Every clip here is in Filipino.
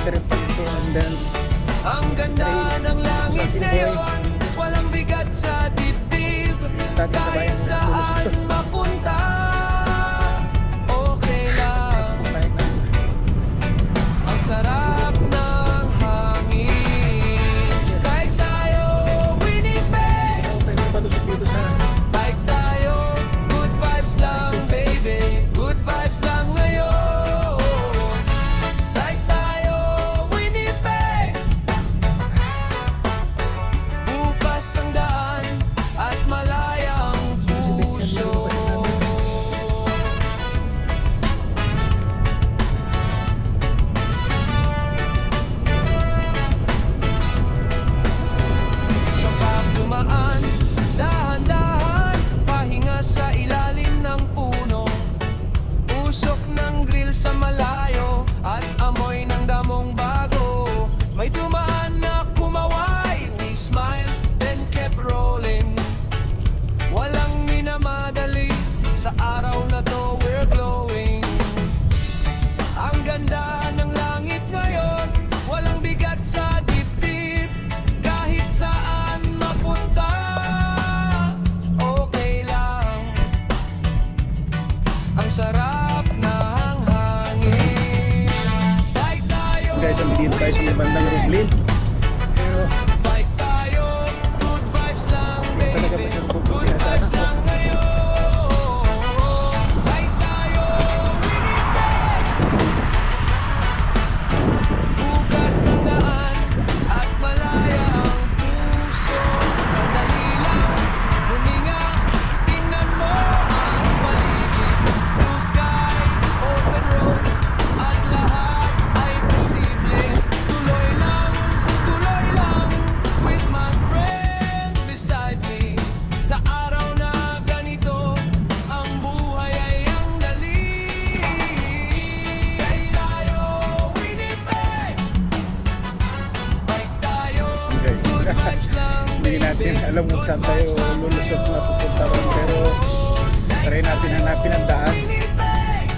trip pa dito. And then Ang ganda ng langit ngayon, walang bigat sa dibdib, kahit saan mapunta, okay lang. Ang sarap ng hangin, kahit tayo Winnipeg, kahit tayo good vibes lang baby, good vibes lang ngayon. Kahit tayo Winnipeg, bukas ang daan at malayang puso. Sa pagdumaan, dahan-dahan, pahinga sa ilalim ng puno, usok ng grill sa malayo at amoy ng damong bago. May dumaan na kumaway, we smile then kept rolling. Walang minamadali, sa araw na to we're glowing. Ang ganda ng langit ngayon, walang bigat sa dibdib, kahit saan mapunta, okay lang. Ang sarap ng hangin, kahit tayo guys, ang bigyan tayo sa may bandang Brooklyn. Pero kahit tayo, good vibes lang baby, good vibes lang ngayon. Kahit tayo Winnipeg, bukas ang daan at malayang puso. Sandali lang, huminga, tingnan mo ang paligid. Blue sky, open road, at lahat ay posible. Tuloy lang, with my friend beside me. Sa araw na ganito, ang buhay ay ang dali. Kahit tayo Winnipeg, kahit tayo guys, good vibes lang hindi natin baby, alam kung good saan tayo vibes lang lulusot na ngayon. pupunta ron. Pero try natin hanapin ang daan. Winnipeg,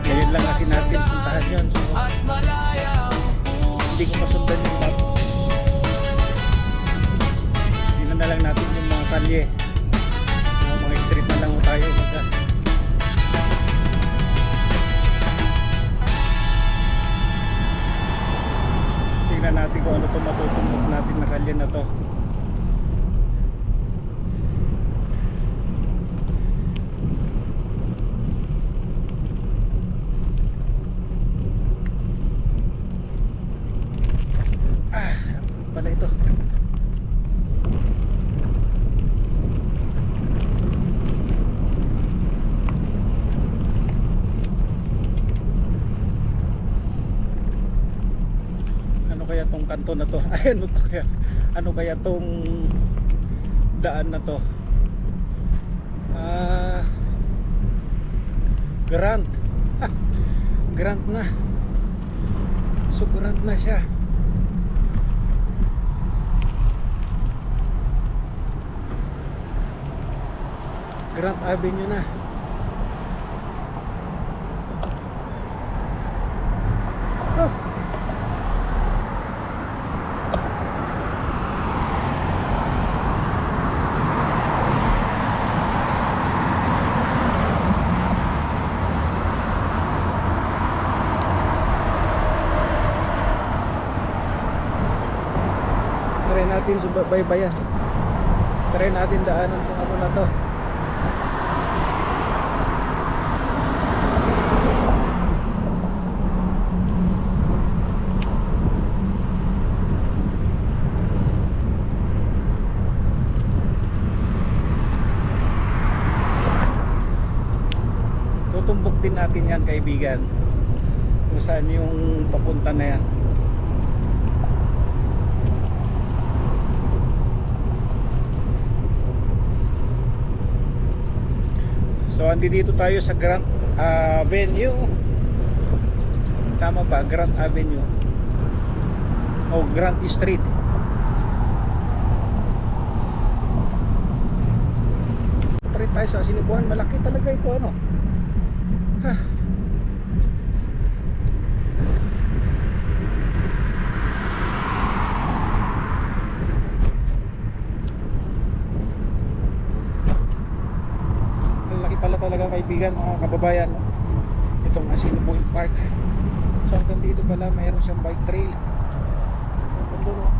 Ngayon lang kasi natin puntahan yun. So at malayang hindi ko masundan yung map. Tingnan na lang natin yung mga kalye. Yung mga street na lang tayo. Tingnan natin kung ano to matutumbok natin na kalye na to. Pala ito. Ano kaya tong kanto na to? Ay, ano kaya tong daan na to? Grant. Grant na. So Grant na siya. Grant Avenue na. Oh. Try natin subaybayan. Try natin daanan kung ano na to. Tutumbok din natin yan, kaibigan, kung saan yung papunta na yan. So andito tayo sa Grant Avenue. Tama ba? Grant Avenue o Grant Street. Pa rin tayo sa Sinibuan. Malaki talaga ito, ano. talaga kaibigan, mga kababayan, no? Itong Assiniboine Park. So hanggang dito pala mayroon siyang bike trail. Ganda, no?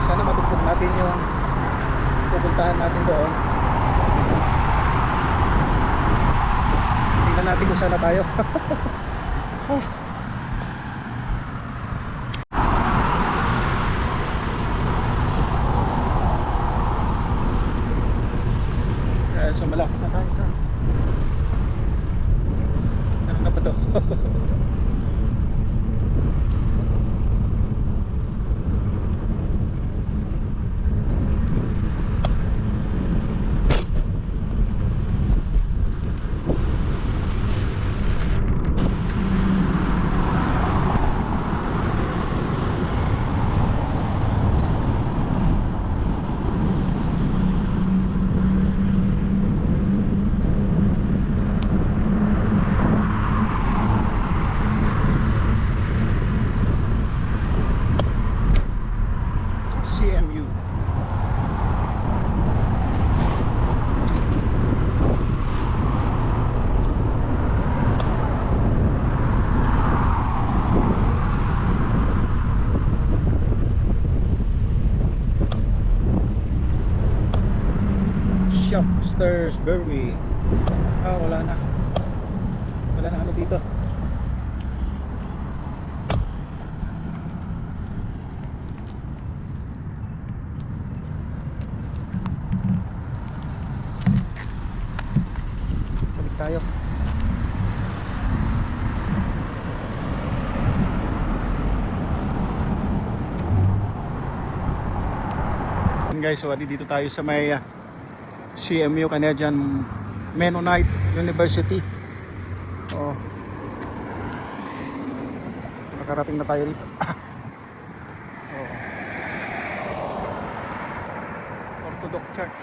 Sana matupok natin yung pupuntahan natin doon. Tingnan natin kung sana tayo. Oh. So malapit na tayo sa ano na ba to? CMU. Shaftesbury. Wala na. Wala na ano dito. Balik tayo. Guys, so dito tayo sa may CMU, Canadian Mennonite University. Oh. Nakarating na tayo dito. Oh. Orthodox Church.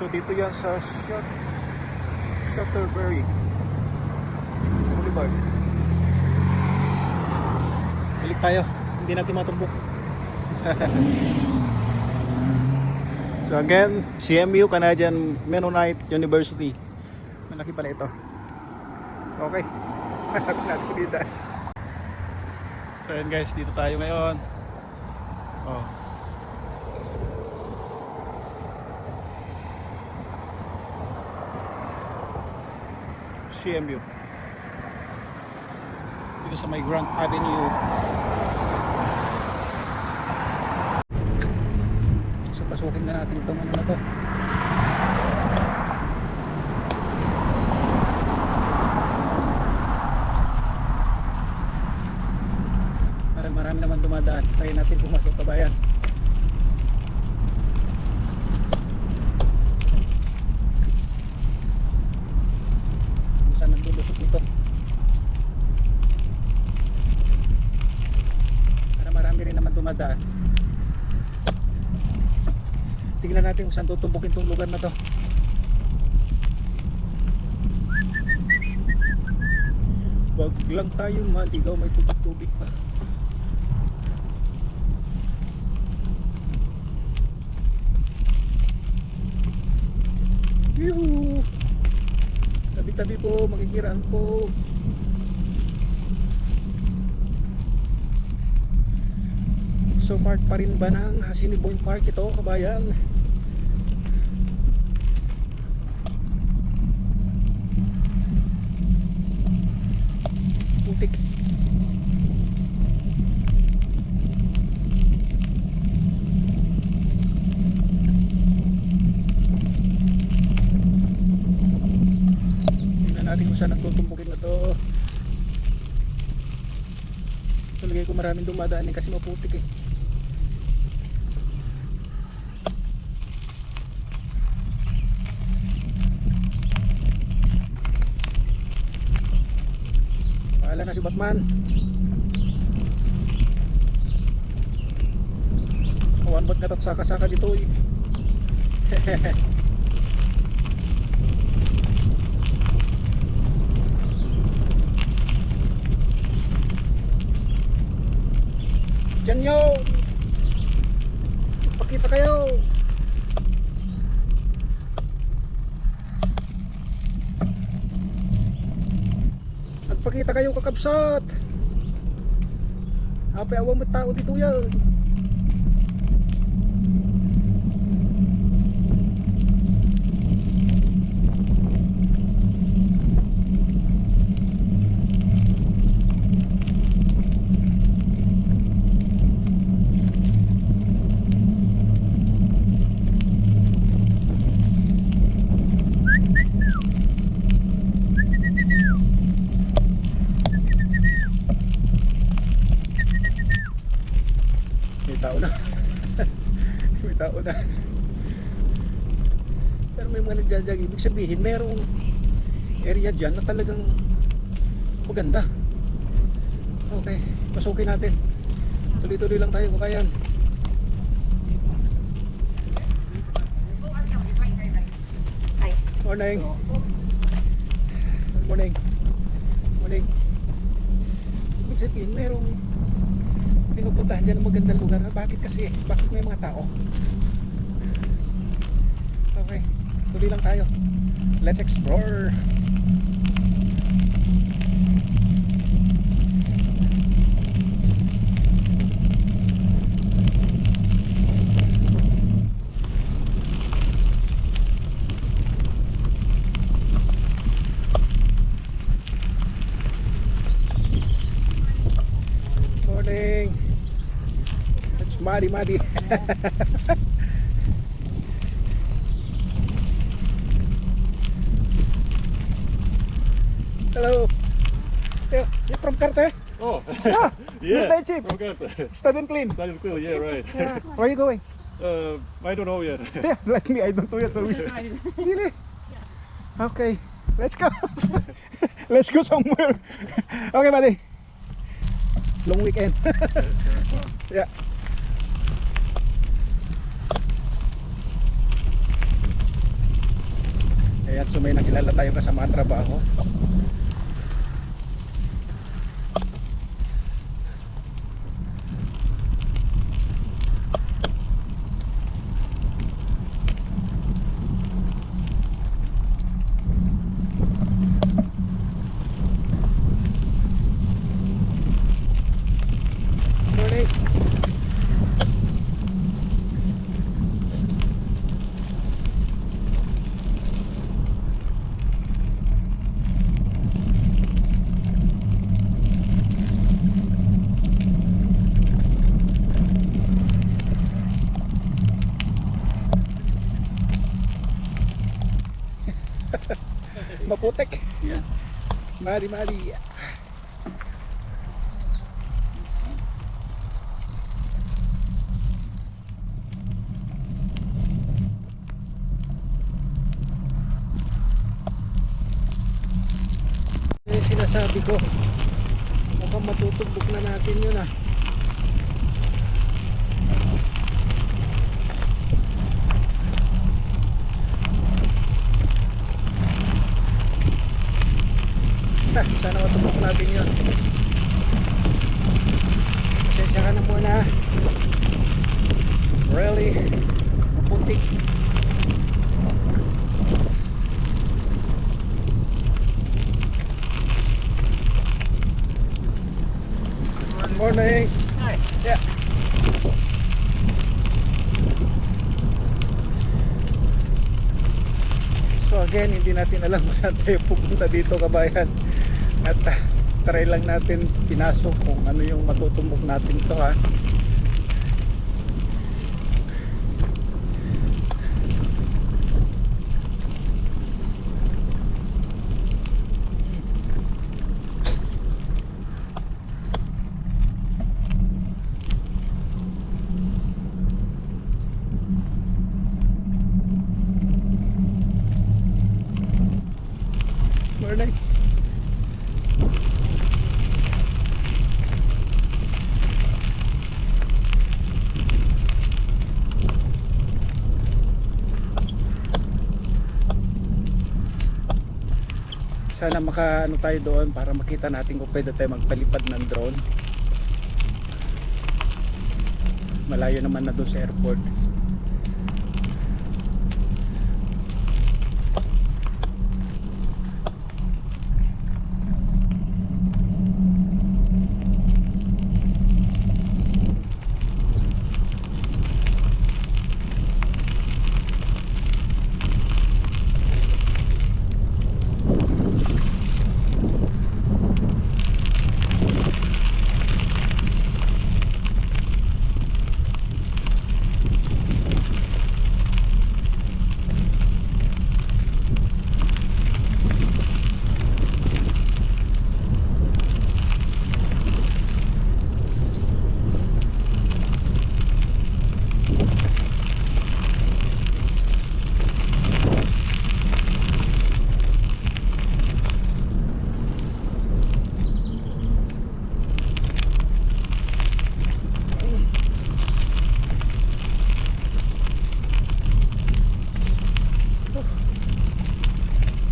So dito yan sa Shaftesbury Boulevard. Balik tayo. Hindi natin matumbok. So again, CMU, Canadian Mennonite University. Malaki pala ito. Okay. Natin dito. So yun guys, dito tayo ngayon. Oh. CMU. Dito sa may Grant Avenue. Pasukin na natin itong ano na to. Marami naman dumadaan. Try natin pumasok kabayan. Saan naglulusot nito? Marami rin naman dumadaan. Tingnan natin kung saan tutumbukin itong lugar na to. Wag lang tayo maligaw, may tubig pa. Yuhu! Tabi-tabi po, makikiraan po. So part pa rin ba ng Assiniboine Park ito, kabayan? Putik. natin kung saan nagtutumbukin na to. Tulagay ko maraming dumadaan kasi maputik eh. Paala na si Batman. Awan ba't natatsaka-saka dito eh. Diyan yun! Pakita kayo! Nagpakita kayo kakabsat! Apay awang may tao dito yan! May tao na. May tao na. Pero may mga nagjajag. Ibig sabihin merong area dyan na talagang maganda. Okay, pasukin natin. Tuloy-tuloy lang tayo kung kayan. Morning. Morning. Morning. Ibig sabihin merong pinupuntahan dyan ng magandang lugar. Bakit kasi? Bakit may mga tao? Okay, tuloy lang tayo. Let's explore. Morning. It's muddy. Hello. You're from Carter? Oh, Yeah. yeah. Mr. Chief. From Carter. Study and clean. Started cool, yeah, right. Yeah. Where are you going? I don't know yet. Yeah, like me, I don't know yet. Really? Okay, let's go. Let's go somewhere. Okay, buddy. Long weekend. Yeah. Ayan, so may nakilala tayo kasama ang trabaho. Morning. Maputek. Yeah. Mari. Yung sinasabi ko, mukhang matutumbok na natin yun ah. Sana matumbok natin yun. Pasensya ka na muna. Really putik. Morning. Hi. Yeah. So again, hindi natin alam kung saan tayo pupunta dito, kabayan. At try lang natin pinasok kung ano yung matutumbok natin to ha. Morning. Sana makaano tayo doon para makita natin kung pwede tayo magpalipad ng drone. Malayo naman na doon sa airport.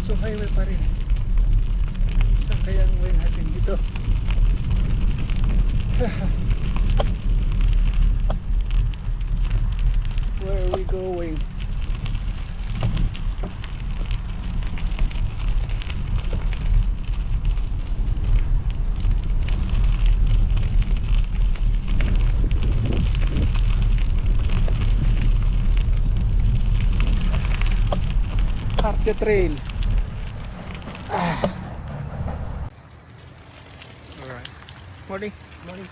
So highway pa rin. Saan kaya ang way natin dito? Where are we going? Arte Trail. Alright. Morning. Morning.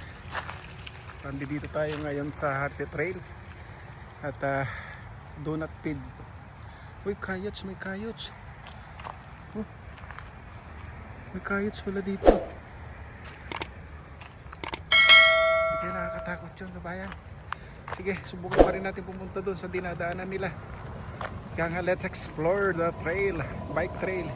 Nandito tayo ngayon sa Arte Trail. At donut feed. Uy, coyotes, may coyotes. Oh. May coyotes pala dito. Hindi kaya nakakatakot yun, kabayan. Sige, subukan pa rin natin pumunta doon sa dinadaanan nila. Kaya nga, let's explore the trail, bike trail.